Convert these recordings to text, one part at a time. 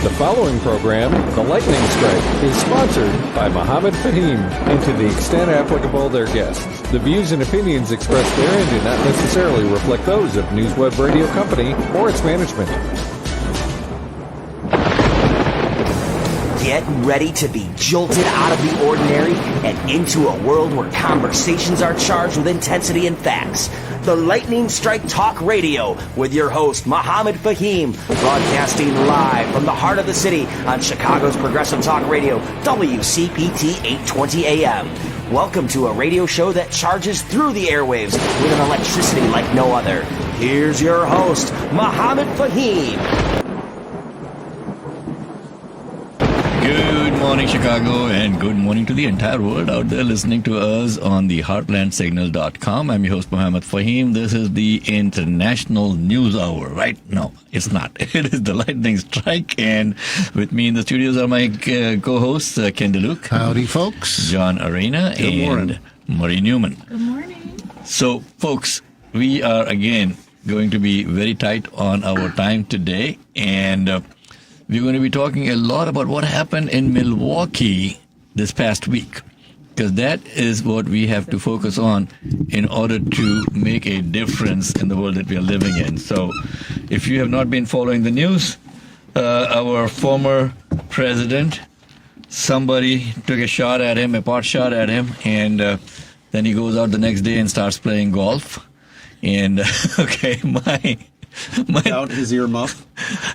The following program, The Lightning Strike, is sponsored by Mohammed Faheem, and to the extent applicable, their guests. The views and opinions expressed therein do not necessarily reflect those of NewsWeb Radio Company or its management. Get ready to be jolted out of the ordinary and into a world where conversations are charged with intensity and facts. The Lightning Strike Talk Radio with your host, Mohammed Faheem, broadcasting live from the heart of the city on Chicago's Progressive Talk Radio, WCPT 820 AM. Welcome to a radio show that charges through the airwaves with an electricity like no other. Here's your host, Mohammed Faheem. Good morning, Chicago, and good morning to the entire world out there listening to us on the heartlandsignal.com. I'm your host, Mohammed Faheem. This is the International News Hour, right? No, it's not. It is the Lightning Strike, and with me in the studios are my co-hosts, Ken DeLuc. Howdy, folks. John Arena and Marie Newman. Good morning. So, folks, we are again going to be very tight on our time today, and we're going to be talking a lot about what happened in Milwaukee this past week, because that is what we have to focus on in order to make a difference in the world that we are living in. So if you have not been following the news, our former president, somebody took a pot shot at him, and then he goes out the next day and starts playing golf. And, without his earmuff?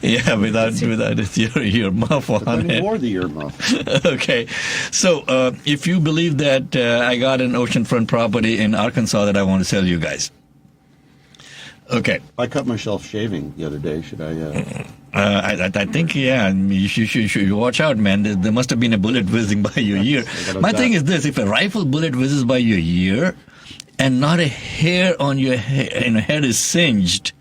Yeah, without his earmuff on but then it. he wore the earmuff. Okay. So, if you believe that I got an oceanfront property in Arkansas that I want to sell you guys. Okay. I cut myself shaving the other day. Should I? I think, yeah, you should watch out, man. There must have been a bullet whizzing by your ear. My thing is this: if a rifle bullet whizzes by your ear and not a hair on your head is singed,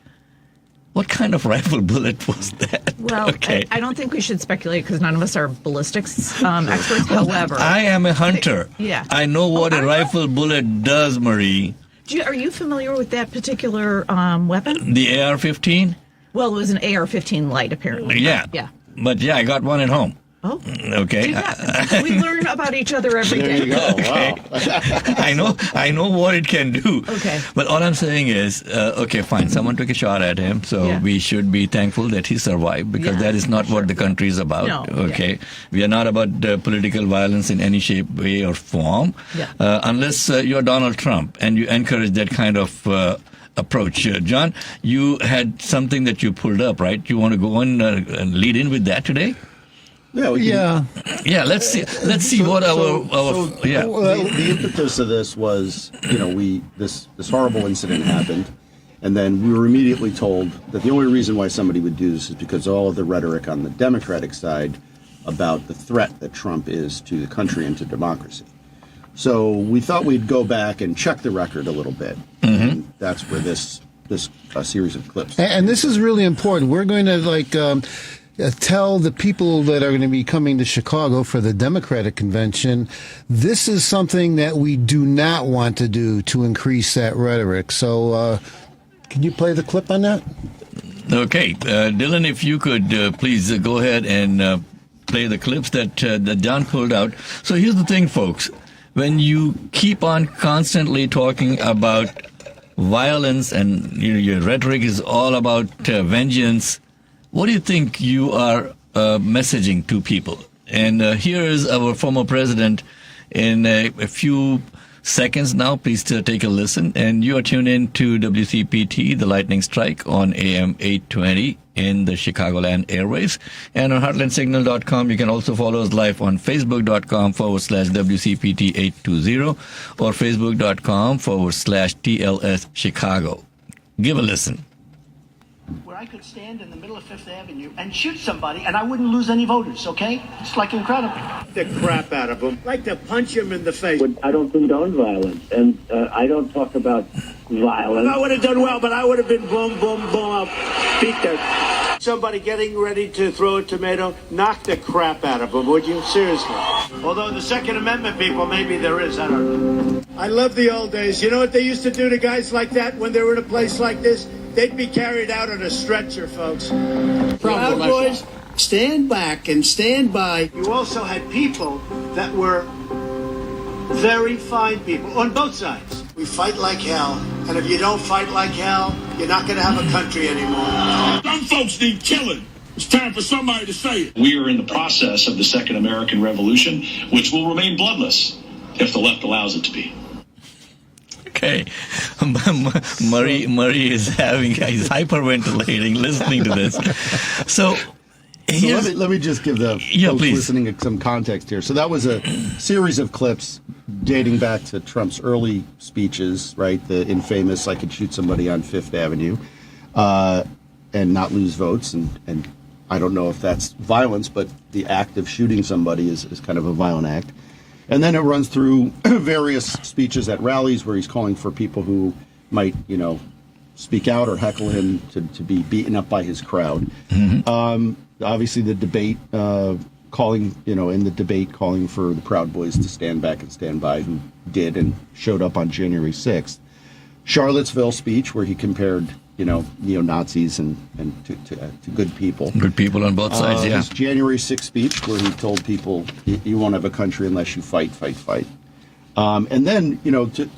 what kind of rifle bullet was that? Well, okay. I don't think we should speculate because none of us are ballistics experts. However, I am a hunter. Yeah. I know what a rifle bullet does, Marie. Are you familiar with that particular weapon? The AR-15? Well, it was an AR-15 light, apparently. Yeah. Yeah. But yeah, I got one at home. Oh. Okay. We learn about each other every day. There you go. Okay. Wow. I know what it can do. Okay. But all I'm saying is, okay, fine. Someone took a shot at him, so we should be thankful that he survived, because that is not what the country is about. No. Okay. We are not about political violence in any shape, way, or form. Yeah. Unless you're Donald Trump and you encourage that kind of approach. John, you had something that you pulled up, right? You want to go on and lead in with that today? Yeah. Let's see what the impetus of this was, this horrible incident happened, and then we were immediately told that the only reason why somebody would do this is because of all of the rhetoric on the Democratic side about the threat that Trump is to the country and to democracy. So we thought we'd go back and check the record a little bit, and that's where this series of clips. And this is really important. We're going to tell the people that are going to be coming to Chicago for the Democratic convention, this is something that we do not want to do to increase that rhetoric. So can you play the clip on that? Okay. Dylan, if you could please go ahead and play the clips that John pulled out. So here's the thing, folks. When you keep on constantly talking about violence and your rhetoric is all about vengeance, what do you think you are messaging to people? And here is our former president in a few seconds now. Please take a listen. And you are tuned in to WCPT, The Lightning Strike, on AM 820 in the Chicagoland airways. And on heartlandsignal.com, you can also follow us live on facebook.com/WCPT 820 or facebook.com/TLS Chicago. Give a listen. Where I could stand in the middle of Fifth Avenue and shoot somebody and I wouldn't lose any voters, okay? It's like incredible. The crap out of them. Like to punch him in the face. I don't condone violence, and I don't talk about violence. I would have done well, but I would have been boom, boom, boom, I'll beat that. Somebody getting ready to throw a tomato, knock the crap out of them, would you? Seriously. Although the Second Amendment people, maybe there is, I don't know. I love the old days. You know what they used to do to guys like that when they were in a place like this? They'd be carried out on a stretcher, folks. Proud Boys, Stand back and stand by. You also had people that were very fine people on both sides. We fight like hell, and if you don't fight like hell, you're not going to have a country anymore. Some folks need killing. It's time for somebody to say it. We are in the process of the Second American Revolution, which will remain bloodless if the left allows it to be. Okay, Murray is he's hyperventilating listening to this. So let me just give the folks listening some context here. So that was a series of clips dating back to Trump's early speeches, right? The infamous "I could shoot somebody on Fifth Avenue and not lose votes," and I don't know if that's violence, but the act of shooting somebody is kind of a violent act. And then it runs through various speeches at rallies where he's calling for people who might, speak out or heckle him to be beaten up by his crowd. Mm-hmm. Obviously, the debate calling for the Proud Boys to stand back and stand by, who did and showed up on January 6th. Charlottesville speech where he compared, neo-Nazis and to good people. Good people on both sides, yeah. His January 6th speech where he told people, you won't have a country unless you fight. And then, to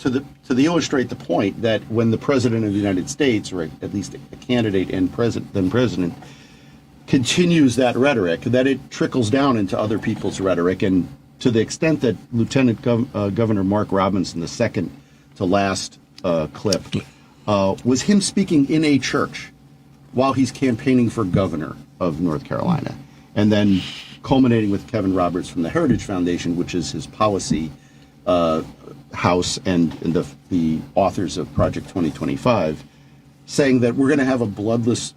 illustrate the point that when the President of the United States, or at least a candidate and then president, continues that rhetoric, that it trickles down into other people's rhetoric. And to the extent that Lieutenant Governor Mark Robinson, the second to last clip, was him speaking in a church while he's campaigning for governor of North Carolina, and then culminating with Kevin Roberts from the Heritage Foundation, which is his policy house and the authors of Project 2025, saying that we're going to have a bloodless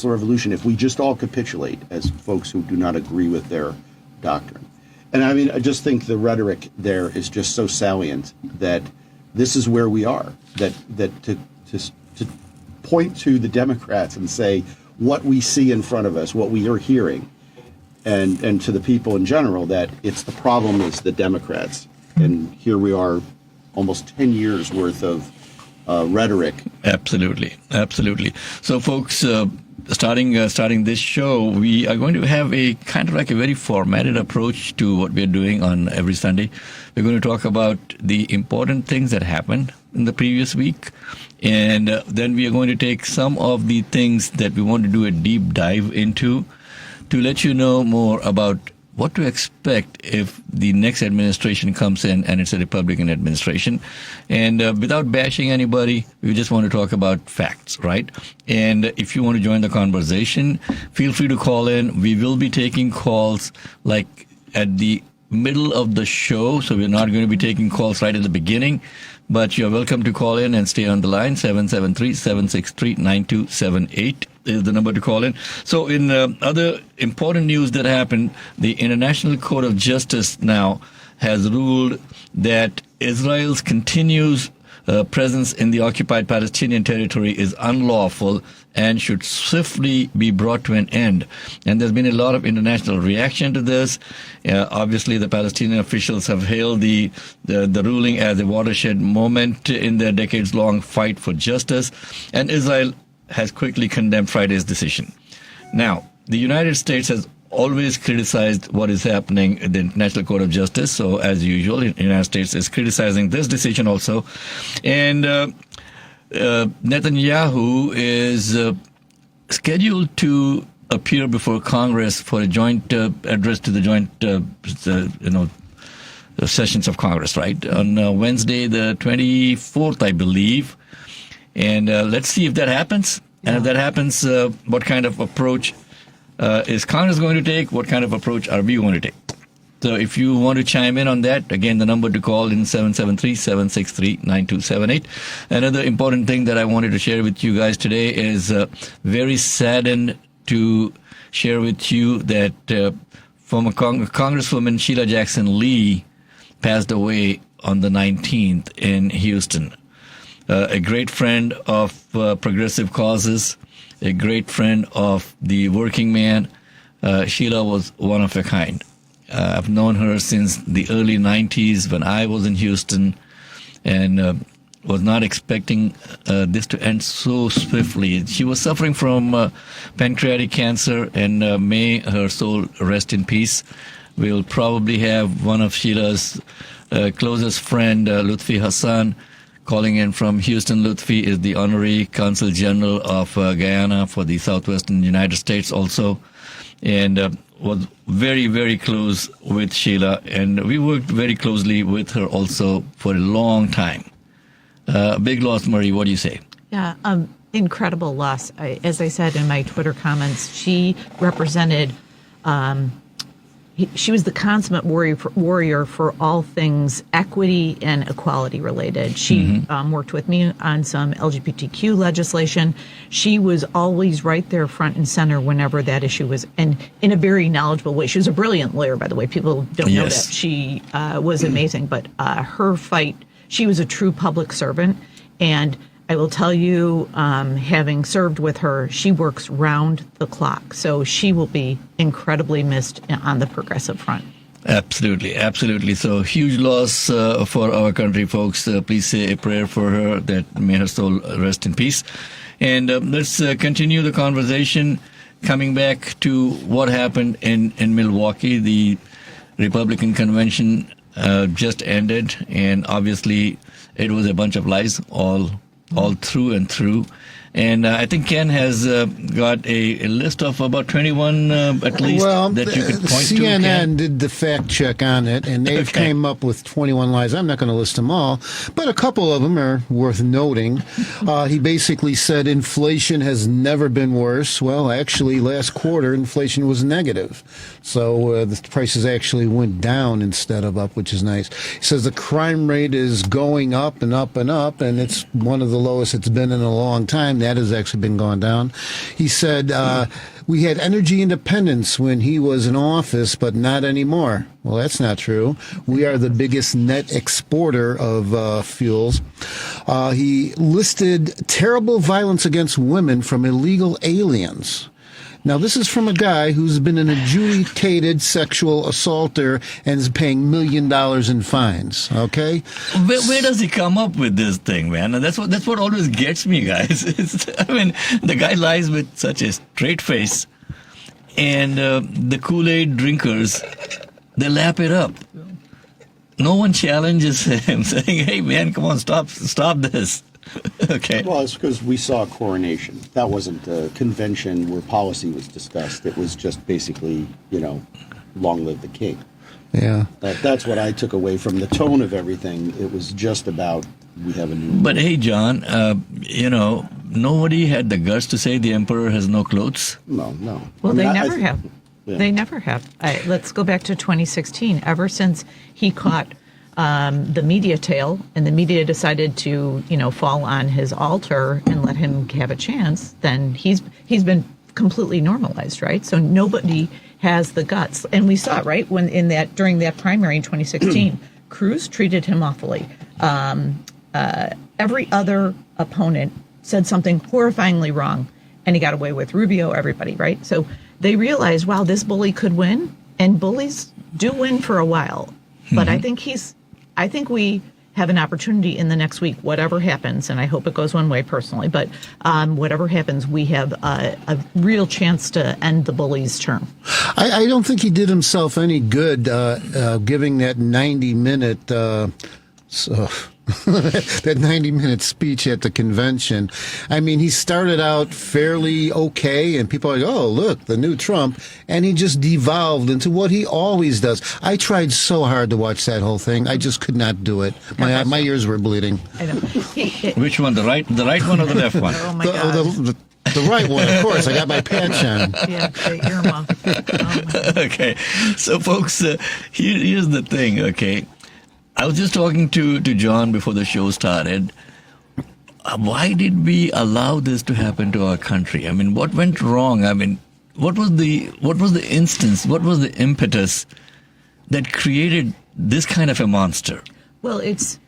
revolution if we just all capitulate as folks who do not agree with their doctrine. And I mean, I just think the rhetoric there is just so salient that this is where we are. That to point to the Democrats and say what we see in front of us, what we are hearing, and to the people in general, that it's the problem is the Democrats. And here we are, almost 10 years worth of rhetoric. Absolutely. So, folks, starting this show, we are going to have a kind of like a very formatted approach to what we're doing on every Sunday. We're going to talk about the important things that happened in the previous week, and then we are going to take some of the things that we want to do a deep dive into to let you know more about what to expect if the next administration comes in and it's a Republican administration. And without bashing anybody, we just want to talk about facts, right? And if you want to join the conversation, feel free to call in. We will be taking calls like at the middle of the show, so we're not going to be taking calls right at the beginning. But you're welcome to call in and stay on the line. 773-763-9278 is the number to call in. So in other important news that happened, the International Court of Justice now has ruled that Israel's continuous presence in the occupied Palestinian territory is unlawful and should swiftly be brought to an end. And there's been a lot of international reaction to this. Obviously, the Palestinian officials have hailed the ruling as a watershed moment in their decades-long fight for justice, and Israel has quickly condemned Friday's decision. Now, the United States has always criticized what is happening in the International Court of Justice. So, as usual, the United States is criticizing this decision also. And Netanyahu is scheduled to appear before Congress for a joint address to the joint, sessions of Congress, right? On Wednesday, the 24th, I believe. And let's see if that happens. And if that happens, what kind of approach is Congress going to take? What kind of approach are we going to take? So if you want to chime in on that, again, the number to call in 773-763-9278. Another important thing that I wanted to share with you guys today is very saddened to share with you that former Congresswoman Sheila Jackson Lee passed away on the 19th in Houston. A great friend of progressive causes, a great friend of the working man. Sheila was one of a kind. I've known her since the early 90s when I was in Houston, and was not expecting this to end so swiftly. She was suffering from pancreatic cancer, and may her soul rest in peace. We'll probably have one of Sheila's closest friend, Lutfi Hasan, calling in from Houston. Lutfi is the honorary Consul General of Guyana for the Southwestern United States also, and was very, very close with Sheila, and we worked very closely with her also for a long time. Big loss, Marie. What do you say? Yeah, incredible loss. As I said in my Twitter comments, she represented. She was the consummate warrior for all things equity and equality related. She worked with me on some LGBTQ legislation. She was always right there front and center whenever that issue was, and in a very knowledgeable way. She was a brilliant lawyer, by the way. People don't know that. She was amazing, but her fight, she was a true public servant. And I will tell you, having served with her, she works round the clock. So she will be incredibly missed on the progressive front. Absolutely, absolutely. So huge loss for our country, folks. Please say a prayer for her, that may her soul rest in peace. And let's continue the conversation, coming back to what happened in Milwaukee. The Republican convention just ended, and obviously it was a bunch of lies all through and through. And I think Ken has got a list of about 21 at least that you could point to. CNN did the fact check on it, and they've came up with 21 lies. I'm not going to list them all, but a couple of them are worth noting. He basically said inflation has never been worse. Well, actually, last quarter, inflation was negative. So the prices actually went down instead of up, which is nice. He says the crime rate is going up and up and up, and it's one of the lowest it's been in a long time. That has actually been gone down. He said we had energy independence when he was in office, but not anymore. Well, that's not true. We are the biggest net exporter of fuels. He listed terrible violence against women from illegal aliens. Now, this is from a guy who's been an adjudicated sexual assaulter and is paying $1 million in fines, okay? Where does he come up with this thing, man? And that's what always gets me, guys. The guy lies with such a straight face, and the Kool-Aid drinkers, they lap it up. No one challenges him, saying, hey, man, come on, stop this. Okay. Well, it's because we saw a coronation. That wasn't a convention where policy was discussed. It was just basically, long live the king. Yeah. That's what I took away from the tone of everything. It was just about we have a new... But hey, John, nobody had the guts to say the emperor has no clothes. No. Well, they never have. Yeah. They never have. Let's go back to 2016. Ever since he caught... the media tail, and the media decided to, fall on his altar and let him have a chance, then he's been completely normalized, right? So nobody has the guts. And we saw it, right, when during that primary in 2016, Cruz treated him awfully. Every other opponent said something horrifyingly wrong, and he got away with Rubio, everybody, right? So they realized, wow, this bully could win, and bullies do win for a while. But I think we have an opportunity in the next week, whatever happens, and I hope it goes one way personally, but whatever happens, we have a real chance to end the bully's term. I don't think he did himself any good giving that 90-minute that 90-minute speech at the convention. I mean, he started out fairly okay, and people are like, oh, look, the new Trump, and he just devolved into what he always does. I tried so hard to watch that whole thing. I just could not do it. My ears were bleeding. I know. Which one, the right one or the left one? Oh, my God. The right one, of course. I got my patch on. Yeah, the earmuff. Okay. So, folks, here's the thing, okay? I was just talking to John before the show started. Why did we allow this to happen to our country? I mean, what went wrong? I mean, what was the instance? What was the impetus that created this kind of a monster? Well, it's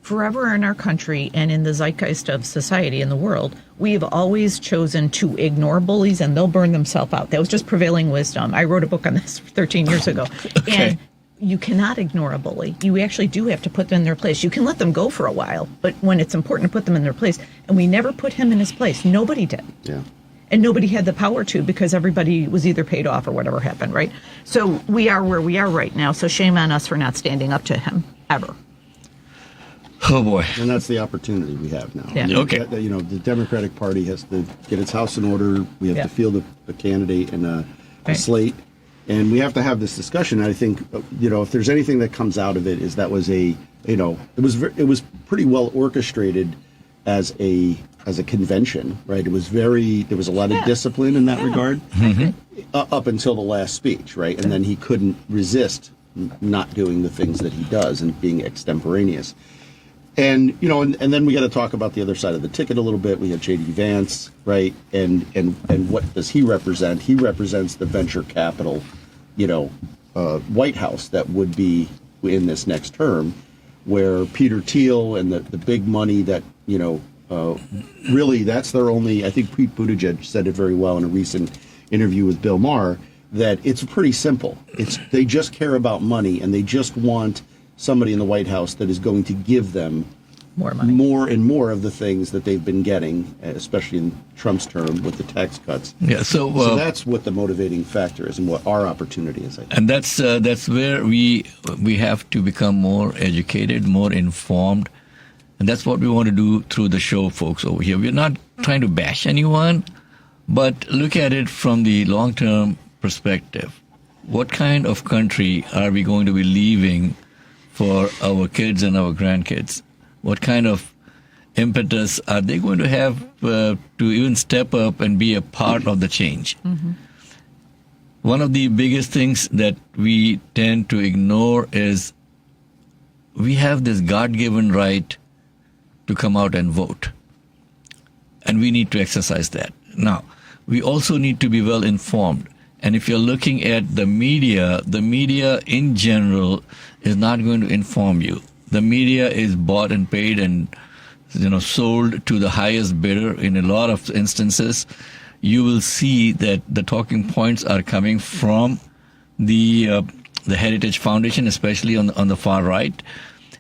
forever in our country and in the zeitgeist of society in the world. We have always chosen to ignore bullies, and they'll burn themselves out. That was just prevailing wisdom. I wrote a book on this 13 years ago. Okay. And you cannot ignore a bully. You actually do have to put them in their place. You can let them go for a while, but when it's important to put them in their place, and we never put him in his place. Nobody did. Yeah. And nobody had the power to, because everybody was either paid off or whatever happened, right? So we are where we are right now. So shame on us for not standing up to him, ever. Oh, boy. And that's the opportunity we have now. Yeah. Okay. The Democratic Party has to get its house in order. We have to field a candidate and a slate. And we have to have this discussion. I think, if there's anything that comes out of it, is that was it was pretty well orchestrated as a convention, right? It was there was a lot of discipline in that regard up until the last speech, right? And then he couldn't resist not doing the things that he does and being extemporaneous. And and then we got to talk about the other side of the ticket a little bit. We have J.D. Vance, right? And what does he represent? He represents the venture capital, White House that would be in this next term, where Peter Thiel and the big money that really that's their only. I think Pete Buttigieg said it very well in a recent interview with Bill Maher, that it's pretty simple. They just care about money, and they just want somebody in the White House that is going to give them more money, more and more of the things that they've been getting, especially in Trump's term with the tax cuts. Yeah, so that's what the motivating factor is, and what our opportunity is. I think. And that's where we have to become more educated, more informed, and that's what we want to do through the show, folks. Over here, we're not trying to bash anyone, but look at it from the long-term perspective. What kind of country are we going to be leaving for our kids and our grandkids? What kind of impetus are they going to have to even step up and be a part of the change? Mm-hmm. One of the biggest things that we tend to ignore is we have this God-given right to come out and vote. And we need to exercise that. Now, we also need to be well informed. And if you're looking at the media in general is not going to inform you. The media is bought and paid and sold to the highest bidder in a lot of instances. You will see that the talking points are coming from the Heritage Foundation, especially on the far right.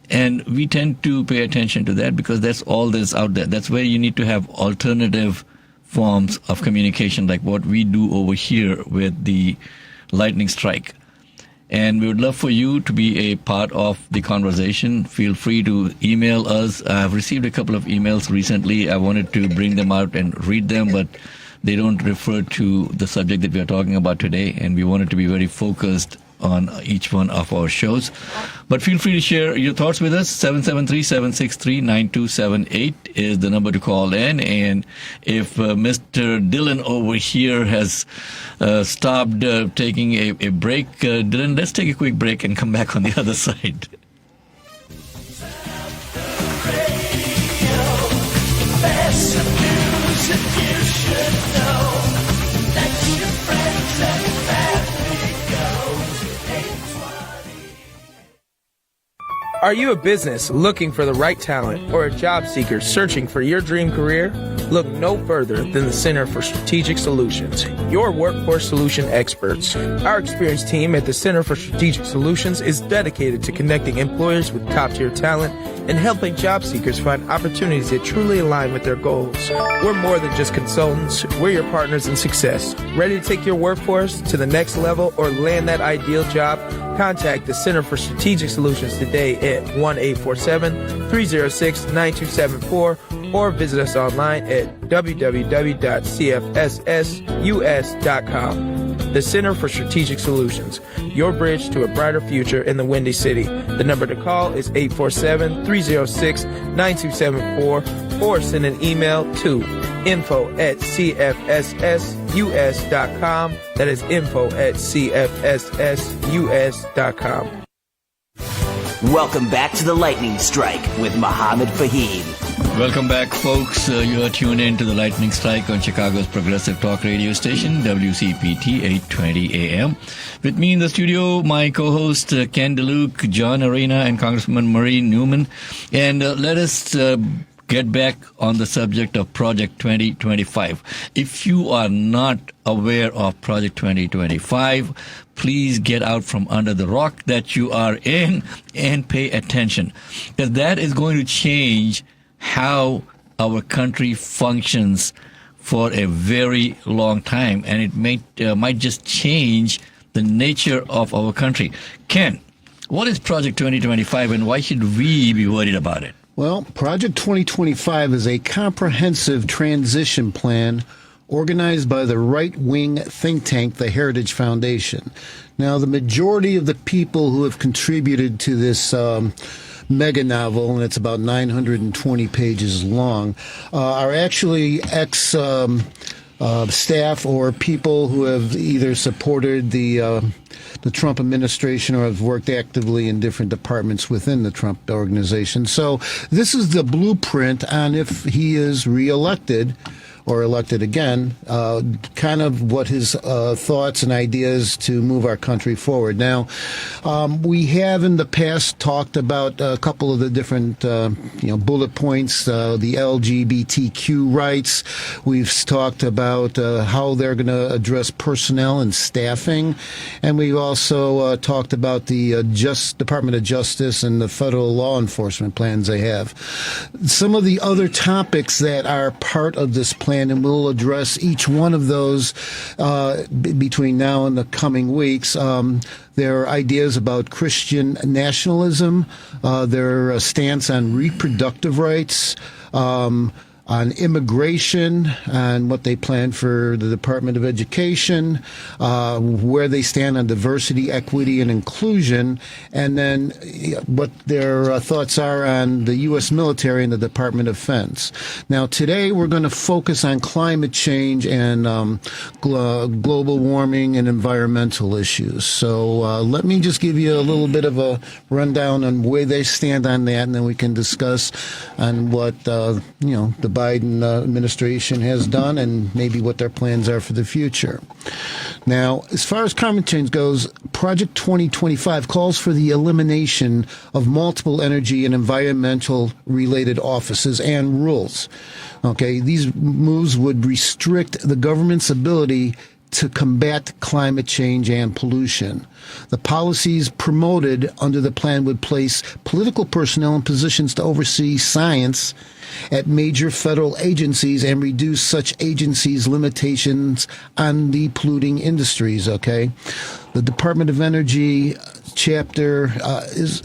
And we tend to pay attention to that because that's all that's out there. That's where you need to have alternative forms of communication like what we do over here with the lightning strike. And we would love for you to be a part of the conversation. Feel free to email us. I've received a couple of emails recently. I wanted to bring them out and read them, but they don't refer to the subject that we are talking about today, and we wanted to be very focused on each one of our shows. But feel free to share your thoughts with us. 773-763-9278 is the number to call in. And if Mr. Dylan over here has stopped taking a break, Dylan, let's take a quick break and come back on the other side. Are you a business looking for the right talent or a job seeker searching for your dream career? Look no further than the Center for Strategic Solutions, your workforce solution experts. Our experienced team at the Center for Strategic Solutions is dedicated to connecting employers with top-tier talent and helping job seekers find opportunities that truly align with their goals. We're more than just consultants. We're your partners in success. Ready to take your workforce to the next level or land that ideal job? Contact the Center for Strategic Solutions today at 1-847-306-9274 or visit us online at www.cfssus.com. The Center for Strategic Solutions, your bridge to a brighter future in the Windy City. The number to call is 847-306-9274 or send an email to info@cfssus.com. That is info@cfssus.com. Welcome back to the Lightning Strike with Mohammed Faheem. Welcome back, folks. You are tuned in to the Lightning Strike on Chicago's progressive talk radio station, WCPT 820 AM. With me in the studio, my co-host Ken DeLuc, John Arena, and Congresswoman Marie Newman. And let us get back on the subject of Project 2025. If you are not aware of Project 2025, please get out from under the rock that you are in and pay attention, because that is going to change how our country functions for a very long time, and it might just change the nature of our country. Ken, what is Project 2025 and why should we be worried about it? Well, Project 2025 is a comprehensive transition plan organized by the right-wing think tank, the Heritage Foundation. Now, the majority of the people who have contributed to this mega novel, and it's about 920 pages long, are actually staff or people who have either supported the Trump administration or have worked actively in different departments within the Trump organization. So this is the blueprint on if he is reelected or elected again, kind of what his thoughts and ideas to move our country forward. Now, we have in the past talked about a couple of the different, bullet points, the LGBTQ rights. We've talked about how they're going to address personnel and staffing, and we've also talked about the Department of Justice and the federal law enforcement plans they have. Some of the other topics that are part of this plan, and we'll address each one of those between now and the coming weeks. There are ideas about Christian nationalism, their stance on reproductive rights, on immigration, and what they plan for the Department of Education, where they stand on diversity, equity, and inclusion, and then what their thoughts are on the U.S. military and the Department of Defense. Now, today we're going to focus on climate change and global warming and environmental issues. So let me just give you a little bit of a rundown on where they stand on that, and then we can discuss on what the Biden administration has done and maybe what their plans are for the future. Now, as far as climate change goes, Project 2025 calls for the elimination of multiple energy and environmental related offices and rules. Okay, these moves would restrict the government's ability to combat climate change and pollution. The policies promoted under the plan would place political personnel in positions to oversee science at major federal agencies and reduce such agencies' limitations on the polluting industries, okay? The Department of Energy chapter is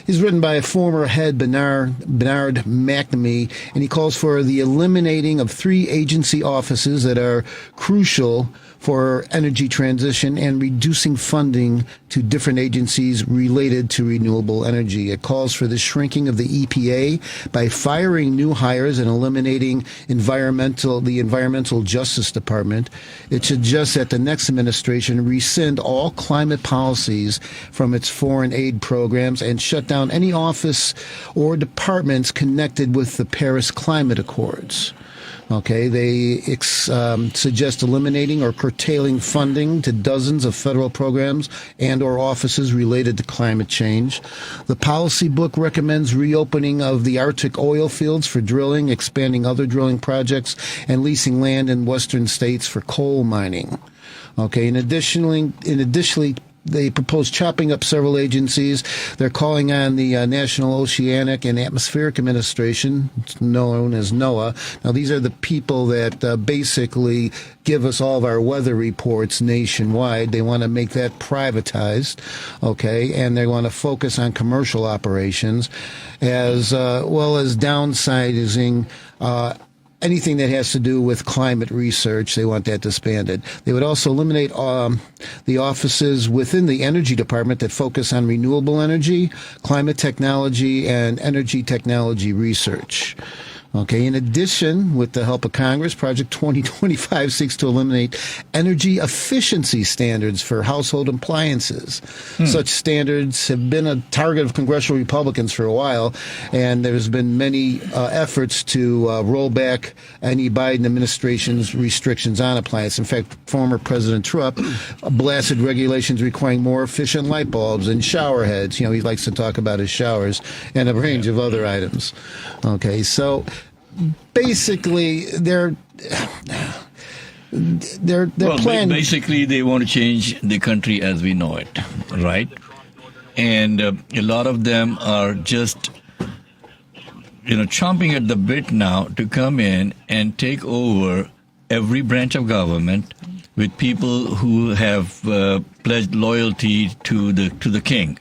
written by a former head, Bernard McNamee, and he calls for the eliminating of 3 agency offices that are crucial for energy transition and reducing funding to different agencies related to renewable energy. It calls for the shrinking of the EPA by firing new hires and eliminating the Environmental Justice Department. It suggests that the next administration rescind all climate policies from its foreign aid programs and shut down any office or departments connected with the Paris Climate Accords. Okay, they suggest eliminating or curtailing funding to dozens of federal programs and or offices related to climate change. The policy book recommends reopening of the Arctic oil fields for drilling, expanding other drilling projects, and leasing land in western states for coal mining. Okay, and additionally, they propose chopping up several agencies. They're calling on the National Oceanic and Atmospheric Administration, known as NOAA. Now, these are the people that basically give us all of our weather reports nationwide. They want to make that privatized, okay, and they want to focus on commercial operations as well as downsizing anything that has to do with climate research. They want that disbanded. They would also eliminate the offices within the Energy Department that focus on renewable energy, climate technology, and energy technology research. Okay. In addition, with the help of Congress, Project 2025 seeks to eliminate energy efficiency standards for household appliances. Such standards have been a target of congressional Republicans for a while, and there's been many efforts to roll back any Biden administration's restrictions on appliances. In fact, former President Trump blasted regulations requiring more efficient light bulbs and shower heads. He likes to talk about his showers and a range of other items. Okay, so basically their plan. Basically, they want to change the country as we know it, right? And a lot of them are just, chomping at the bit now to come in and take over every branch of government with people who have pledged loyalty to the king.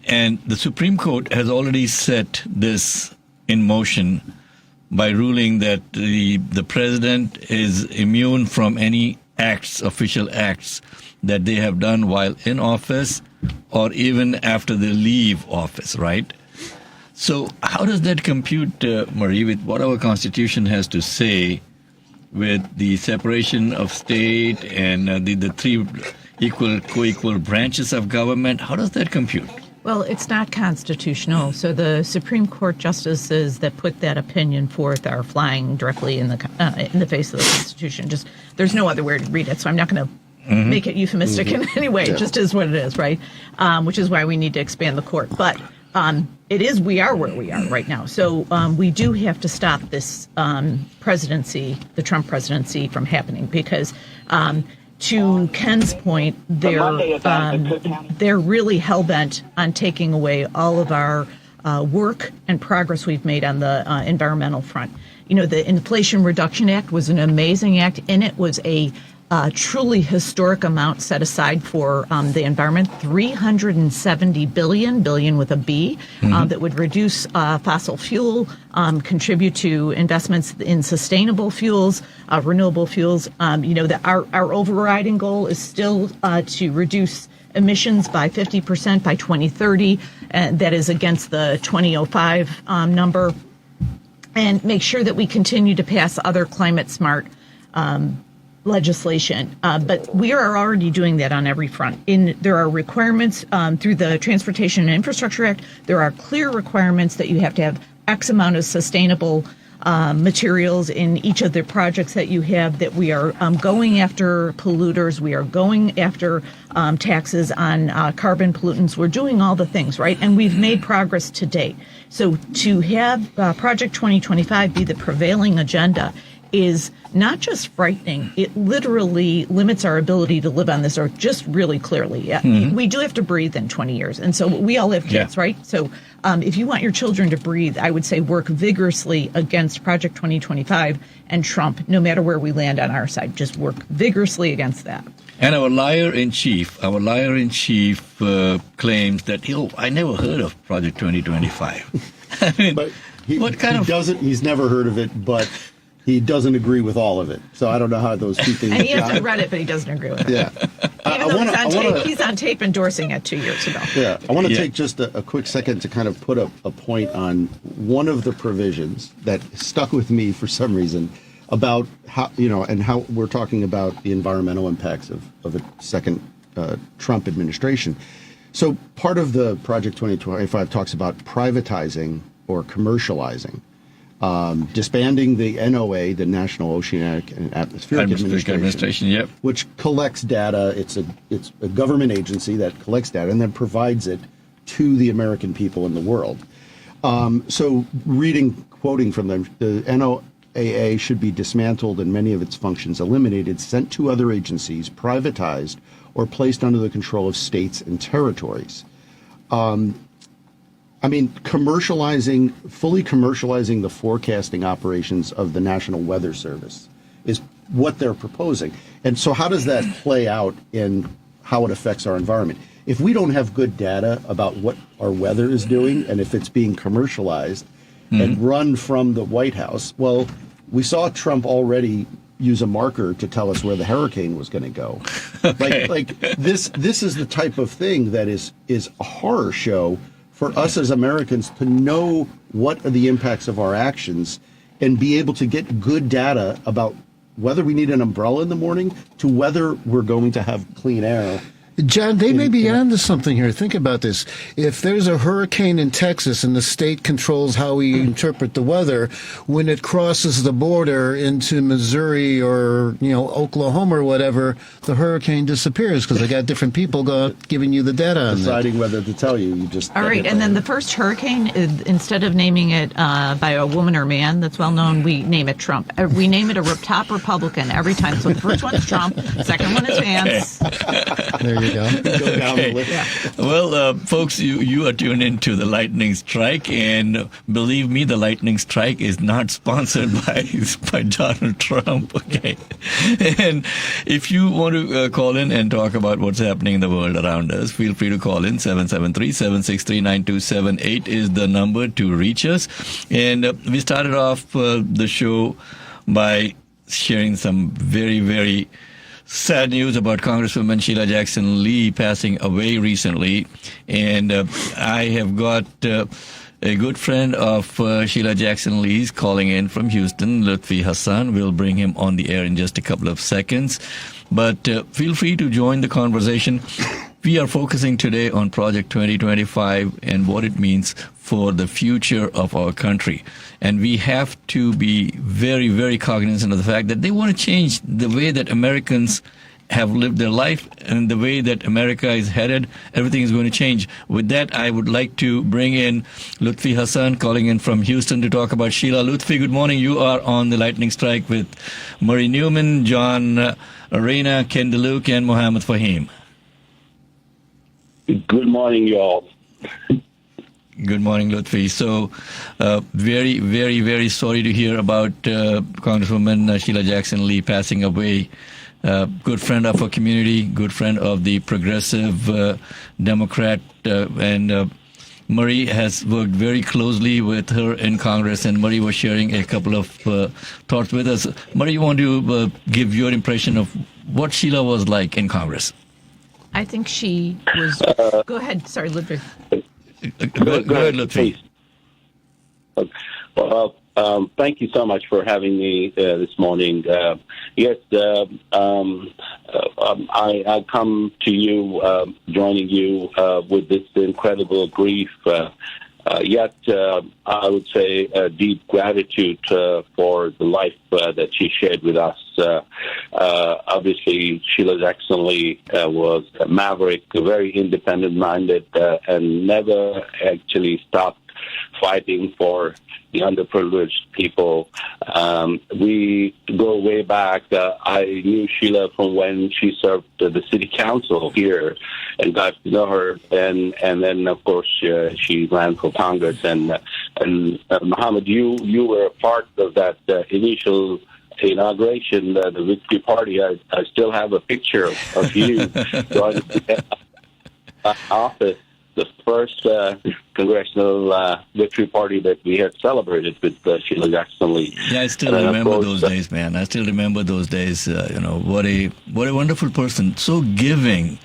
And the Supreme Court has already set this in motion by ruling that the president is immune from any official acts that they have done while in office or even after they leave office, right? So how does that compute, Marie, with what our Constitution has to say with the separation of state and the three co-equal branches of government? How does that compute? Well, it's not constitutional. So the Supreme Court justices that put that opinion forth are flying directly in the face of the Constitution. Just there's no other way to read it. So I'm not going to make it euphemistic in any way. It just is what it is, right? Which is why we need to expand the court. But we are where we are right now. So we do have to stop this presidency, the Trump presidency, from happening because. To Ken's point, they're really hell-bent on taking away all of our work and progress we've made on the environmental front. The Inflation Reduction Act was an amazing act. In it was a truly historic amount set aside for the environment, $370 billion with a B, that would reduce fossil fuel, contribute to investments in sustainable fuels, renewable fuels. Our overriding goal is still to reduce emissions by 50% by 2030. That is against the 2005 number, and make sure that we continue to pass other climate smart legislation, but we are already doing that on every front. There are requirements through the Transportation and Infrastructure Act. There are clear requirements that you have to have X amount of sustainable materials in each of the projects that you have, that we are going after polluters. We are going after taxes on carbon pollutants. We're doing all the things, right? And we've made progress to date. So to have Project 2025 be the prevailing agenda is not just frightening, it literally limits our ability to live on this earth just really clearly. We do have to breathe in 20 years. And so we all have kids, right? So if you want your children to breathe, I would say work vigorously against Project 2025 and Trump, no matter where we land on our side. Just work vigorously against that. And our liar-in-chief claims that, I never heard of Project 2025. I mean, but he's never heard of it, but he doesn't agree with all of it. So I don't know how those two things. And he hasn't read it, but he doesn't agree with it. Yeah. He's on tape endorsing it 2 years ago. Yeah. I want to take just a quick second to kind of put a point on one of the provisions that stuck with me for some reason about how, and how we're talking about the environmental impacts of a second Trump administration. So part of the Project 2025 talks about privatizing or commercializing. Disbanding the NOA, the National Oceanic and Atmospheric Administration, which collects data. It's a government agency that collects data and then provides it to the American people in the world. So quoting from them, the NOAA should be dismantled and many of its functions eliminated, sent to other agencies, privatized, or placed under the control of states and territories. Fully commercializing the forecasting operations of the National Weather Service is what they're proposing. And so how does that play out in how it affects our environment? If we don't have good data about what our weather is doing, and if it's being commercialized and run from the White House, well, we saw Trump already use a marker to tell us where the hurricane was going to go. Okay. This is the type of thing that is a horror show for us as Americans to know what are the impacts of our actions and be able to get good data about whether we need an umbrella in the morning to whether we're going to have clean air John, they may be onto something here. Think about this. If there's a hurricane in Texas and the state controls how we interpret the weather, when it crosses the border into Missouri or, Oklahoma or whatever, the hurricane disappears because they got different people giving you the data on deciding whether to tell you. You just all right, and then the first hurricane, instead of naming it by a woman or man that's well known, we name it Trump. We name it a top Republican every time. So the first one is Trump, second one is Vance. There you go. go down the list. Yeah. Well, folks, you are tuned into the Lightning Strike, and believe me, the Lightning Strike is not sponsored by Donald Trump. Okay, and if you want to call in and talk about what's happening in the world around us, feel free to call in. 773-763-9278 is the number to reach us. And we started off the show by sharing some very, very sad news about Congresswoman Sheila Jackson Lee passing away recently. And I have got a good friend of Sheila Jackson Lee's calling in from Houston, Lutfi Hasan. We'll bring him on the air in just a couple of seconds. But feel free to join the conversation. We are focusing today on Project 2025 and what it means for the future of our country. And we have to be very, very cognizant of the fact that they want to change the way that Americans have lived their life and the way that America is headed. Everything is going to change. With that, I would like to bring in Lutfi Hasan calling in from Houston to talk about Sheila. Lutfi, good morning. You are on the Lightning Strike with Murray Newman, John Arena, Ken DeLuc, and Mohammed Faheem. Good morning, y'all. Good morning, Lutfi. So, very, very, very sorry to hear about Congresswoman Sheila Jackson Lee passing away. Good friend of our community, good friend of the progressive Democrat, and Murray has worked very closely with her in Congress, and Murray was sharing a couple of thoughts with us. Murray, you want to give your impression of what Sheila was like in Congress? I think she was. Go ahead. Sorry, Ludwig. Go ahead, Lutfi. Well, thank you so much for having me this morning. Yes, I come to you, joining you with this incredible grief. Yet, I would say deep gratitude for the life that she shared with us. Obviously, Sheila Jackson Lee was a maverick, very independent-minded, and never actually stopped fighting for the underprivileged people. We go way back. I knew Sheila from when she served the city council here and got to know her. And then, of course, she ran for Congress. And Mohammed, you were a part of that initial inauguration, the Victory Party. I still have a picture of you joining the office. The first congressional victory party that we had celebrated with Sheila Jackson Lee. Yeah, I still remember those days, man. I still remember those days. What a wonderful person, so giving.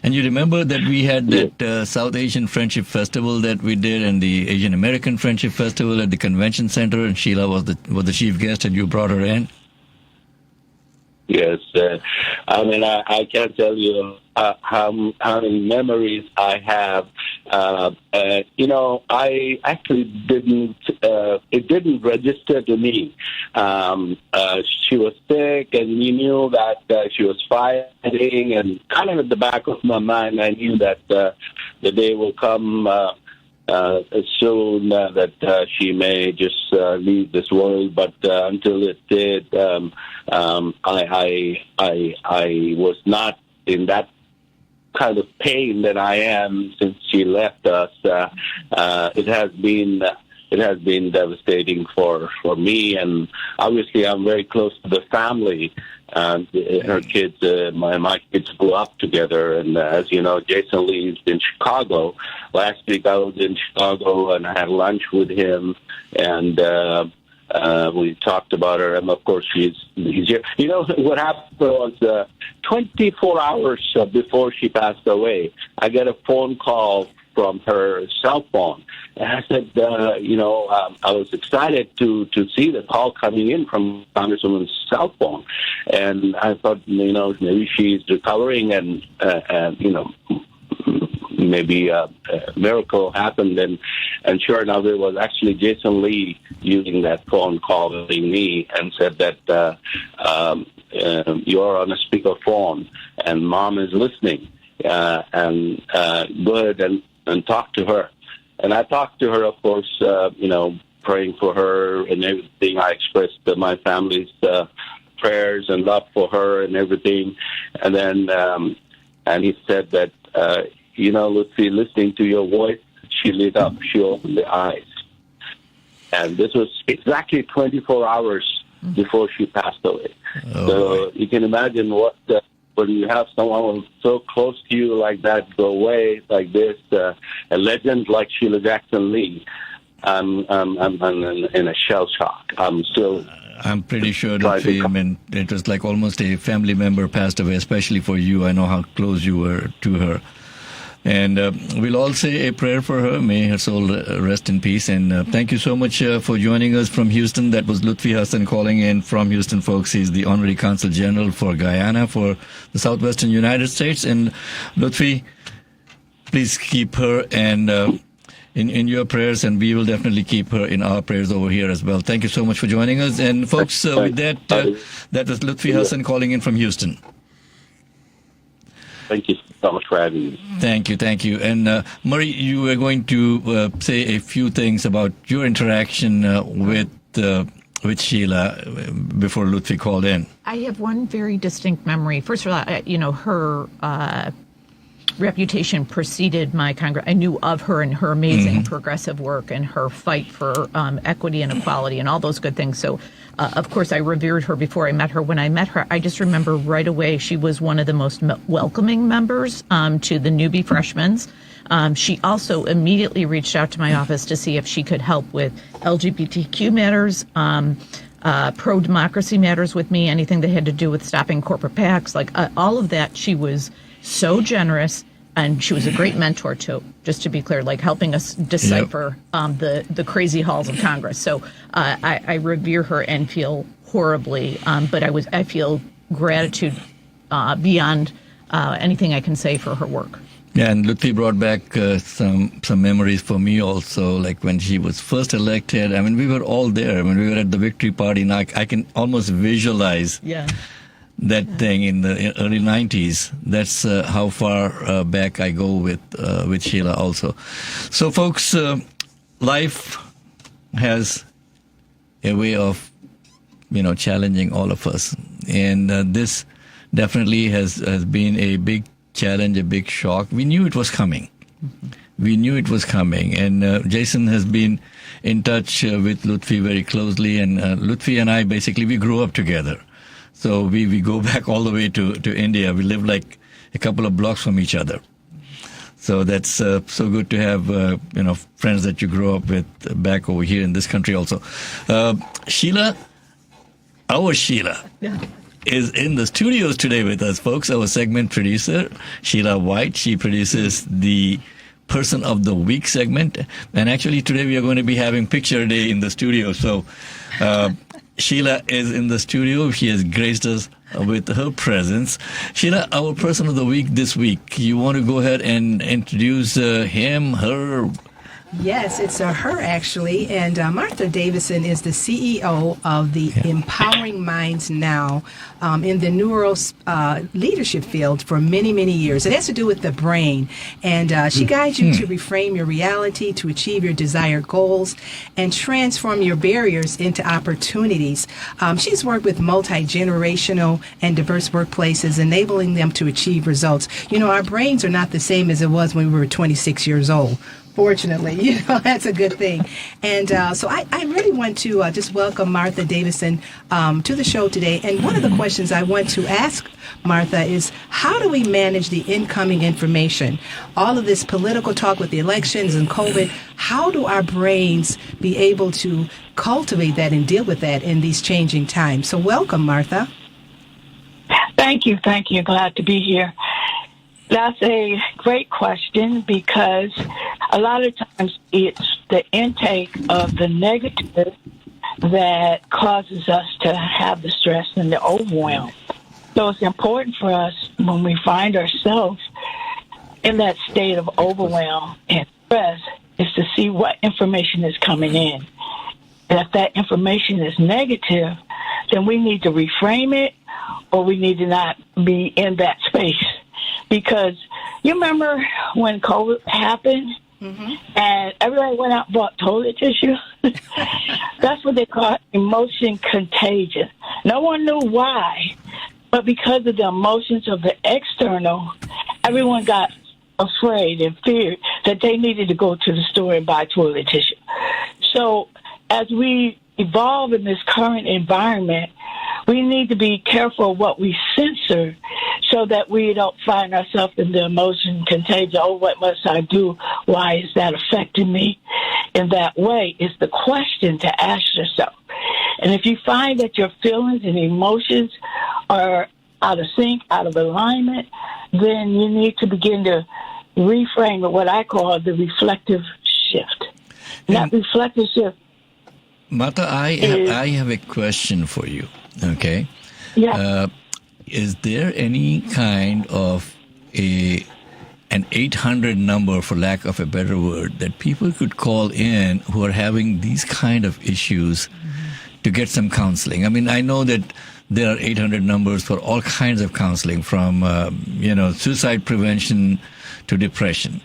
And you remember that we had that South Asian Friendship Festival that we did, and the Asian American Friendship Festival at the Convention Center, and Sheila was the chief guest, and you brought her in. Yes, I mean, I can't tell you how many memories I have. I actually didn't. It didn't register to me. She was sick, and we knew that she was fighting, and kind of at the back of my mind, I knew that the day will come soon that she may just leave this world. But until it did, I was not in that kind of pain that I am since she left us. It has been devastating for me, and obviously I'm very close to the family. Her kids, my kids grew up together, and as you know, Jason Lee's in Chicago. Last week I was in Chicago, and I had lunch with him, and we talked about her, and of course he's here. You know what happened was 24 hours before she passed away, I get a phone call from her cell phone. And I said, I was excited to see the call coming in from Congresswoman's cell phone. And I thought, maybe she's recovering and maybe a miracle happened. And sure enough, it was actually Jason Lee using that phone calling me and said that you're on a speakerphone and Mom is listening. And go ahead and talk to her. And I talked to her, of course, praying for her and everything. I expressed my family's prayers and love for her and everything. And then and he said that, Lutfi, listening to your voice, she lit up. She opened the eyes. And this was exactly 24 hours before she passed away. Oh, so you can imagine when you have someone so close to you like that go away like this, a legend like Sheila Jackson Lee, I'm in a shell shock. I'm pretty sure, Lutfi, it was like almost a family member passed away, especially for you. I know how close you were to her. And we'll all say a prayer for her. May her soul rest in peace. And thank you so much for joining us from Houston. That was Lutfi Hasan calling in from Houston, folks. He's the honorary Consul General for Guyana for the Southwestern United States. And Lutfi, please keep her and in your prayers, and we will definitely keep her in our prayers over here as well. Thank you so much for joining us. And folks, with that, that was Lutfi Hasan calling in from Houston. Thank you so much for having me. Thank you. And Murray, you were going to say a few things about your interaction with Sheila before Lutfi called in. I have one very distinct memory. First of all, her reputation preceded my Congress. I knew of her and her amazing progressive work and her fight for equity and equality and all those good things. So, of course, I revered her before I met her. When I met her, I just remember right away she was one of the most welcoming members to the newbie freshmen. She also immediately reached out to my office to see if she could help with LGBTQ matters, pro-democracy matters with me, anything that had to do with stopping corporate PACs, like all of that. She was so generous, and she was a great mentor too, just to be clear, like helping us decipher the crazy halls of Congress. So I revere her and feel horribly, but I feel gratitude beyond anything I can say for her work. Yeah, and Lutfi brought back some memories for me also, like when she was first elected. I mean, we were all there. When we were at the victory party, and I can almost visualize that thing in the early 90s. That's how far back I go with Sheila also. So, folks, life has a way of, challenging all of us. And this definitely has been a big challenge, a big shock. We knew it was coming. And Jason has been in touch with Lutfi very closely. And Lutfi and I, basically, we grew up together. So we go back all the way to India. We live like a couple of blocks from each other. So that's so good to have, friends that you grow up with back over here in this country also. Sheila, our Sheila, is in the studios today with us, folks. Our segment producer, Sheila White. She produces the Person of the Week segment. And actually today we are going to be having Picture Day in the studio. So Sheila is in the studio. She has graced us with her presence. Sheila, our Person of the Week this week. You want to go ahead and introduce him, her? Yes, it's her actually, and Martha Davison is the CEO of the Empowering Minds Now in the neuro leadership field for many, many years. It has to do with the brain, and she guides you to reframe your reality, to achieve your desired goals, and transform your barriers into opportunities. She's worked with multi-generational and diverse workplaces, enabling them to achieve results. Our brains are not the same as it was when we were 26 years old. Fortunately, that's a good thing. And so I really want to just welcome Martha Davison to the show today. And one of the questions I want to ask Martha is, how do we manage the incoming information? All of this political talk with the elections and COVID, how do our brains be able to cultivate that and deal with that in these changing times? So welcome, Martha. Thank you. Glad to be here. That's a great question because a lot of times it's the intake of the negative that causes us to have the stress and the overwhelm. So it's important for us when we find ourselves in that state of overwhelm and stress is to see what information is coming in. And if that information is negative, then we need to reframe it or we need to not be in that space. Because you remember when COVID happened and everybody went out and bought toilet tissue? That's what they call emotion contagion. No one knew why, but because of the emotions of the external, everyone got afraid and feared that they needed to go to the store and buy toilet tissue. So as we evolve in this current environment, we need to be careful of what we censor so that we don't find ourselves in the emotion contagion. Oh, what must I do? Why is that affecting me in that way? Is the question to ask yourself. And if you find that your feelings and emotions are out of sync, out of alignment, then you need to begin to reframe it, what I call the reflective shift. That reflective shift. Martha, I have a question for you. Okay. Yeah. Is there any kind of an 800 number, for lack of a better word, that people could call in who are having these kind of issues to get some counseling? I mean, I know that there are 800 numbers for all kinds of counseling, from suicide prevention to depression.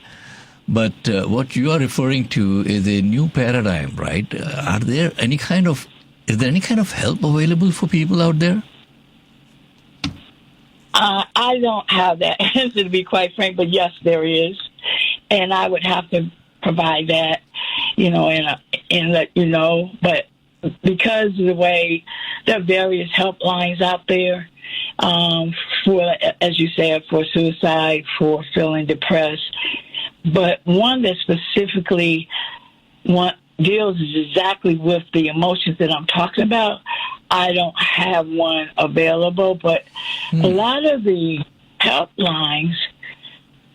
But what you are referring to is a new paradigm, right? Is there any kind of help available for people out there? I don't have that answer, to be quite frank, but yes, there is. And I would have to provide that, and let you know. But because of the way there are various helplines out there, for, as you said, for suicide, for feeling depressed, but one that specifically deals exactly with the emotions that I'm talking about, I don't have one available, but a lot of the helplines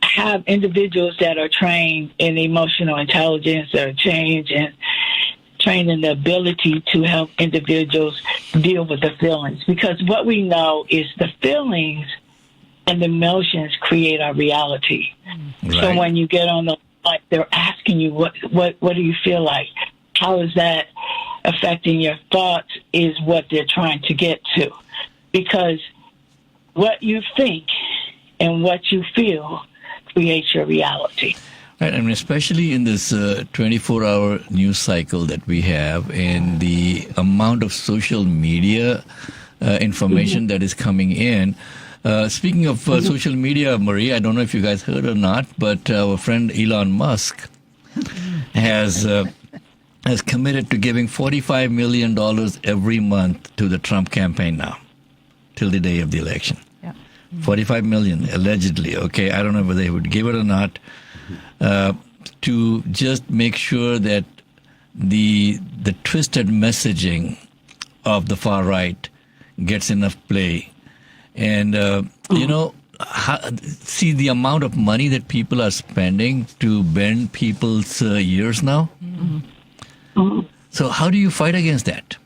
have individuals that are trained in emotional intelligence, that are trained in the ability to help individuals deal with the feelings. Because what we know is the feelings and the emotions create our reality. Right. So when you get on the line, they're asking you, what do you feel like? How is that affecting your thoughts is what they're trying to get to. Because what you think and what you feel creates your reality. Right, and especially in this 24-hour news cycle that we have, and the amount of social media information that is coming in. Speaking of social media, Marie, I don't know if you guys heard or not, but our friend Elon Musk has committed to giving $45 million every month to the Trump campaign now, till the day of the election. Yeah. $45 million, allegedly. Okay, I don't know whether they would give it or not. To just make sure that the twisted messaging of the far right gets enough play. And, see the amount of money that people are spending to bend people's ears now. Mm-hmm. So how do you fight against that?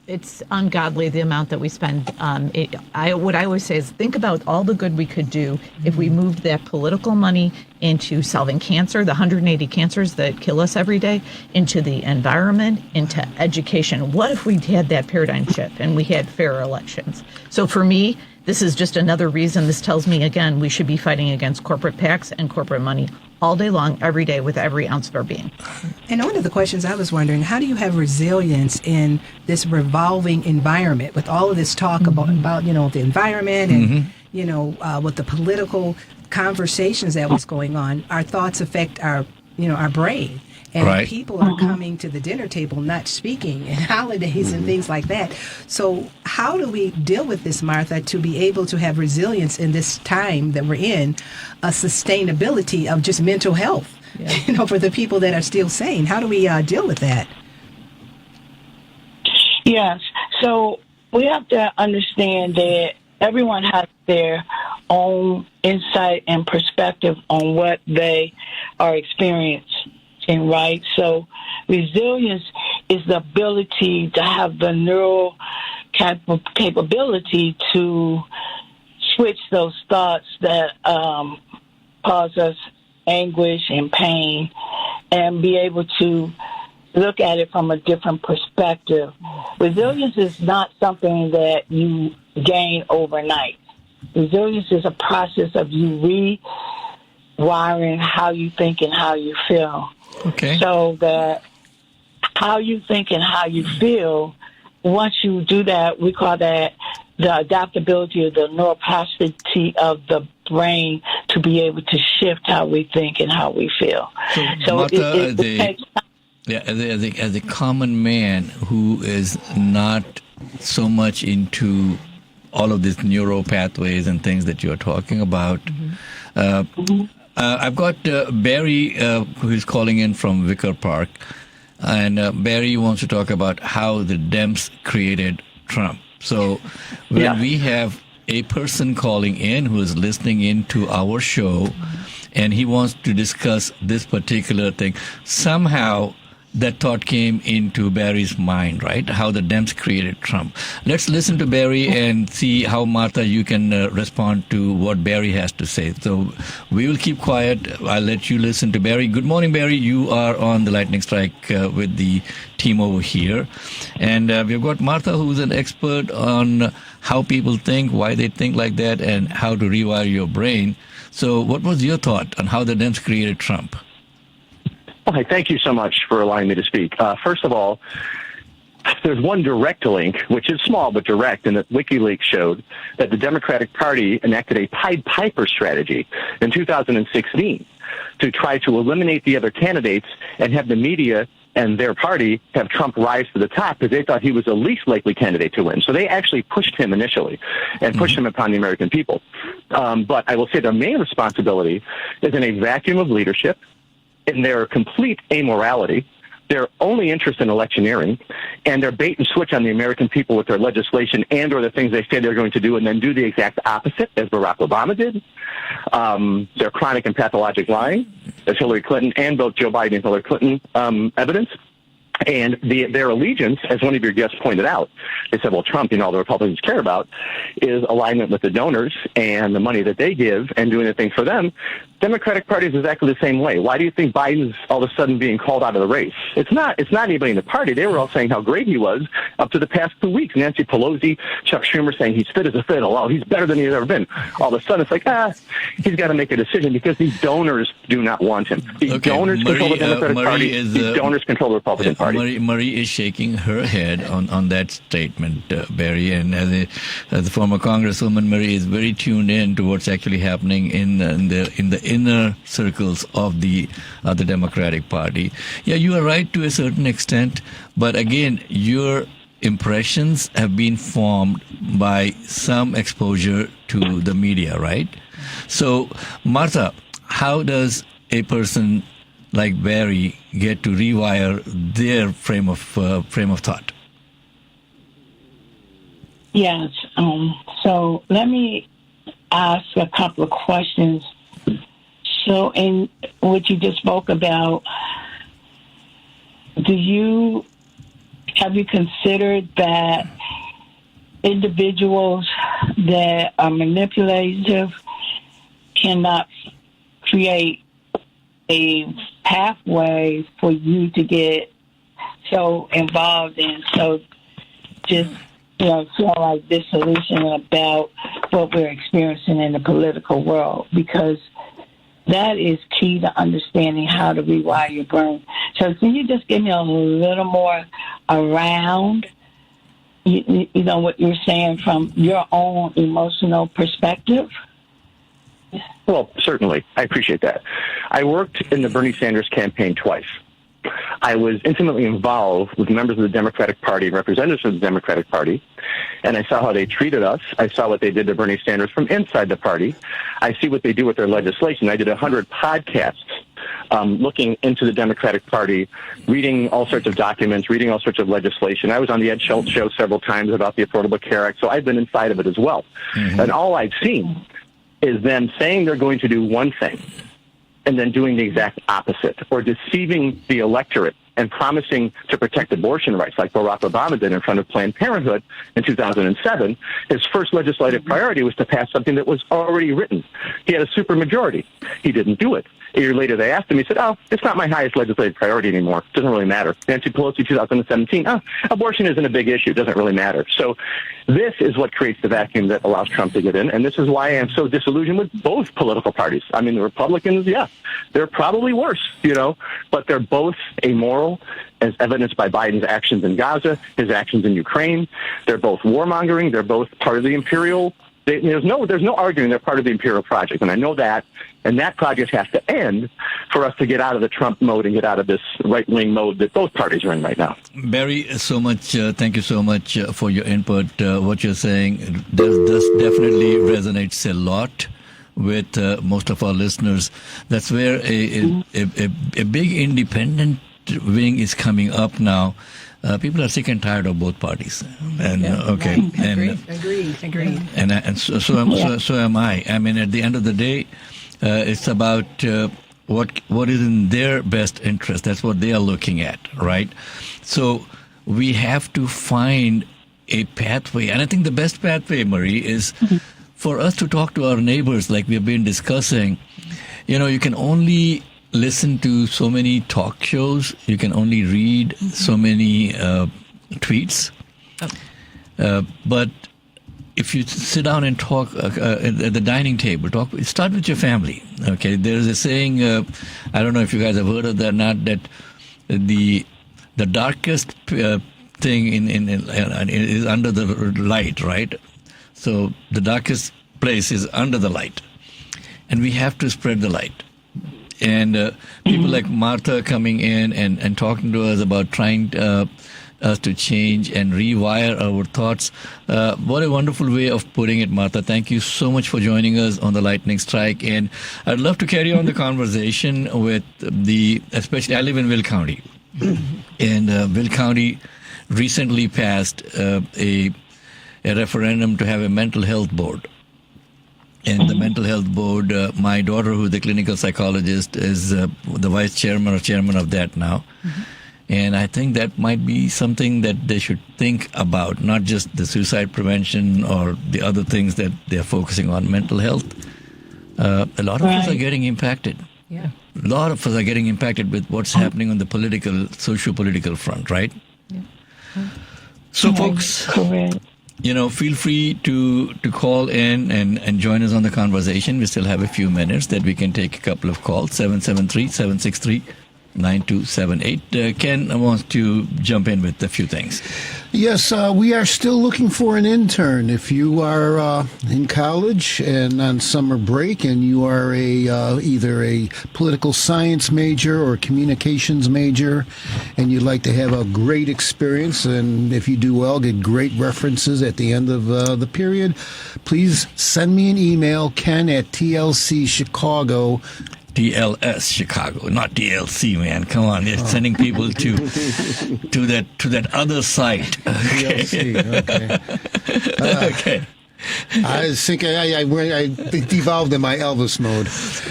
It's ungodly, the amount that we spend. What I always say is think about all the good we could do if we moved that political money into solving cancer, the 180 cancers that kill us every day, into the environment, into education. What if we had that paradigm shift and we had fair elections? So for me, this is just another reason. This tells me, again, we should be fighting against corporate PACs and corporate money all day long, every day, with every ounce of our being. And one of the questions I was wondering, how do you have resilience in this revolving environment with all of this talk about the environment and, with the political conversations that was going on? Our thoughts affect our brain. And people are coming to the dinner table not speaking, and holidays and things like that. So how do we deal with this, Martha, to be able to have resilience in this time that we're in, a sustainability of just mental health, for the people that are still sane? How do we deal with that? Yes. So we have to understand that everyone has their own insight and perspective on what they are experiencing, right? So resilience is the ability to have the neural capability to switch those thoughts that cause us anguish and pain and be able to look at it from a different perspective. Resilience is not something that you gain overnight. Resilience is a process of you rewiring how you think and how you feel. Okay. So that how you think and how you feel, once you do that, we call that the adaptability or the neuroplasticity of the brain to be able to shift how we think and how we feel. So Martha, it takes time. Yeah, as a common man who is not so much into all of these neural pathways and things that you're talking about, I've got Barry who is calling in from Wicker Park, and Barry wants to talk about how the Dems created Trump. So when we have a person calling in who is listening in to our show, and he wants to discuss this particular thing, somehow that thought came into Barry's mind, right? How the Dems created Trump. Let's listen to Barry and see how, Martha, you can respond to what Barry has to say. So we will keep quiet. I'll let you listen to Barry. Good morning, Barry. You are on the Lightning Strike with the team over here. And we've got Martha, who's an expert on how people think, why they think like that, and how to rewire your brain. So what was your thought on how the Dems created Trump? Okay, thank you so much for allowing me to speak. First of all, there's one direct link, which is small but direct, and that WikiLeaks showed that the Democratic Party enacted a Pied Piper strategy in 2016 to try to eliminate the other candidates and have the media and their party have Trump rise to the top because they thought he was the least likely candidate to win. So they actually pushed him initially and pushed him upon the American people. But I will say their main responsibility is in a vacuum of leadership, in their complete amorality, their only interest in electioneering, and their bait and switch on the American people with their legislation and or the things they say they're going to do and then do the exact opposite, as Barack Obama did. Their chronic and pathologic lying, as Hillary Clinton and both Joe Biden and Hillary Clinton evidence. And their allegiance, as one of your guests pointed out, they said, well, Trump, all the Republicans care about is alignment with the donors and the money that they give and doing the thing for them. Democratic Party is exactly the same way. Why do you think Biden's all of a sudden being called out of the race? It's not anybody in the party. They were all saying how great he was up to the past 2 weeks. Nancy Pelosi, Chuck Schumer saying he's fit as a fiddle. Oh, he's better than he's ever been. All of a sudden it's like, he's got to make a decision because these donors do not want him. These donors control the Democratic Party. These donors control the Republican Party. Marie is shaking her head on that statement, Barry. And as a former Congresswoman, Marie is very tuned in to what's actually happening in the inner circles of the Democratic Party. Yeah, you are right to a certain extent, but again, your impressions have been formed by some exposure to the media, right? So, Martha, how does a person like Barry get to rewire their frame of thought? Yes. So let me ask a couple of questions. So in what you just spoke about, have you considered that individuals that are manipulative cannot create a pathway for you to get so involved in, so just feel like dissolution about what we're experiencing in the political world, because that is key to understanding how to rewire your brain. So can you just give me a little more around, what you're saying from your own emotional perspective? Well, certainly. I appreciate that. I worked in the Bernie Sanders campaign twice. I was intimately involved with members of the Democratic Party and representatives of the Democratic Party, and I saw how they treated us. I saw what they did to Bernie Sanders from inside the party. I see what they do with their legislation. I did 100 podcasts looking into the Democratic Party, reading all sorts of documents, reading all sorts of legislation. I was on the Ed Schultz show several times about the Affordable Care Act, so I've been inside of it as well. Mm-hmm. And all I've seen is them saying they're going to do one thing and then doing the exact opposite, or deceiving the electorate and promising to protect abortion rights like Barack Obama did in front of Planned Parenthood in 2007. His first legislative priority was to pass something that was already written. He had a supermajority. He didn't do it. A year later, they asked him. He said, it's not my highest legislative priority anymore. It doesn't really matter. Nancy Pelosi, 2017, abortion isn't a big issue. It doesn't really matter. So this is what creates the vacuum that allows Trump to get in, and this is why I am so disillusioned with both political parties. I mean, the Republicans, they're probably worse, but they're both amoral, as evidenced by Biden's actions in Gaza, his actions in Ukraine. They're both warmongering. They're both part of the imperial. There's no arguing they're part of the imperial project, and I know that. And that project has to end for us to get out of the Trump mode and get out of this right-wing mode that both parties are in right now. Barry, thank you so much for your input. What you're saying does definitely resonates a lot with most of our listeners. That's where a big independent wing is coming up now. People are sick and tired of both parties, and Agreed. And so am I. I mean, at the end of the day, it's about what is in their best interest. That's what they are looking at, right? So we have to find a pathway, and I think the best pathway, Marie, is for us to talk to our neighbors, like we've been discussing. You can only listen to so many talk shows. You can only read so many tweets. But if you sit down and talk at the dining table, start with your family. Okay, there's a saying. I don't know if you guys have heard of that or not. That the darkest thing is under the light, right? So the darkest place is under the light, and we have to spread the light. And people like Martha coming in and talking to us about trying us to change and rewire our thoughts. What a wonderful way of putting it, Martha. Thank you so much for joining us on the Lightning Strike. And I'd love to carry on the conversation with especially I live in Will County. And Will County recently passed a referendum to have a mental health board. And the mental health board, my daughter, who's the clinical psychologist, is the vice chairman or chairman of that now. And I think that might be something that they should think about, not just the suicide prevention or the other things that they're focusing on, mental health. A lot of us are getting impacted. Yeah. A lot of us are getting impacted with what's happening on the socio-political front, right? Yeah. So, folks... feel free to call in and join us on the conversation. We still have a few minutes that we can take a couple of calls, 773-763-9278. Ken wants to jump in with a few things. Yes, we are still looking for an intern. If you are in college and on summer break and you are either a political science major or communications major and you'd like to have a great experience, and if you do well, get great references at the end of the period, please send me an email, ken@tlcchicago.com. TLS Chicago, not TLC, man. Come on, they're sending people to that other site. Okay. TLC, okay. Okay. I think I devolved in my Elvis mode.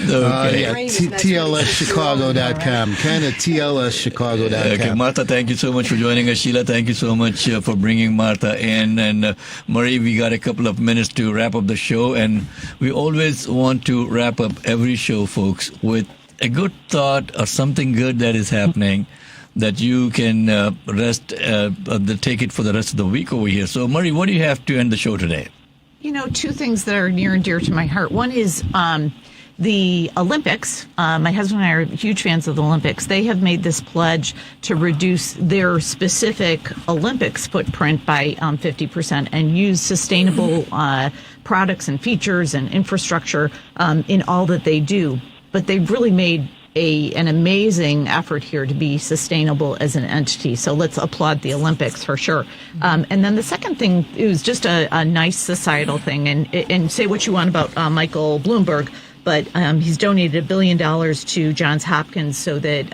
Okay. TLSchicago.com. Ken at TLSchicago.com. Okay, Martha, thank you so much for joining us. Sheila, thank you so much for bringing Martha in. And Marie, we got a couple of minutes to wrap up the show. And we always want to wrap up every show, folks, with a good thought or something good that is happening that you can take it for the rest of the week over here. So, Marie, what do you have to end the show today? Two things that are near and dear to my heart. One is the Olympics. My husband and I are huge fans of the Olympics. They have made this pledge to reduce their specific Olympics footprint by 50% and use sustainable products and features and infrastructure in all that they do. But they've really made an amazing effort here to be sustainable as an entity. So let's applaud the Olympics for sure. And then the second thing, it was just a nice societal thing. And say what you want about Michael Bloomberg, but he's donated $1 billion to Johns Hopkins so that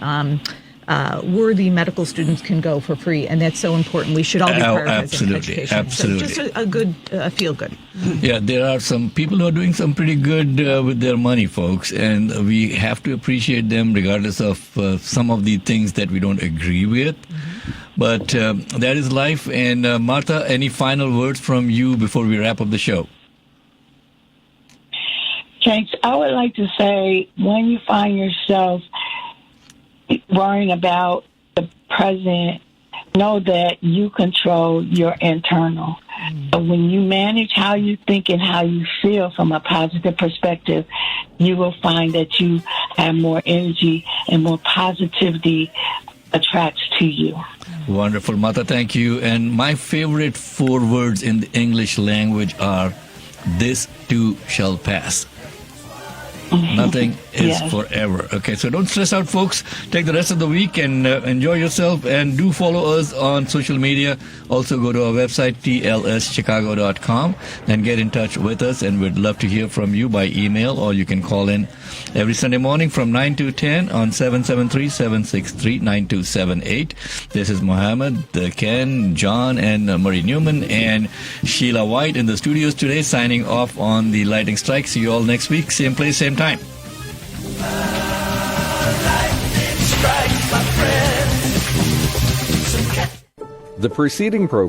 worthy medical students can go for free, and that's so important. We should all be prioritizing education. Absolutely. So just a good feel good. Yeah, there are some people who are doing some pretty good with their money, folks, and we have to appreciate them regardless of some of the things that we don't agree with. But that is life. And Martha, any final words from you before we wrap up the show? Thanks. I would like to say, when you find yourself worrying about the present, know that you control your internal. But when you manage how you think and how you feel from a positive perspective, you will find that you have more energy and more positivity attracts to you. Wonderful, Martha. Thank you. And my favorite 4 words in the English language are, "This too shall pass." Nothing is forever. Okay, so don't stress out, folks. Take the rest of the week and enjoy yourself, and do follow us on social media. Also go to our website, tlschicago.com, and get in touch with us, and we'd love to hear from you by email, or you can call in every Sunday morning from 9 to 10 on 773-763-9278. This is Mohammed, Ken, John, and Marie Newman, and Sheila White in the studios today, signing off on the Lightning Strike. See you all next week, same place, same time. The preceding program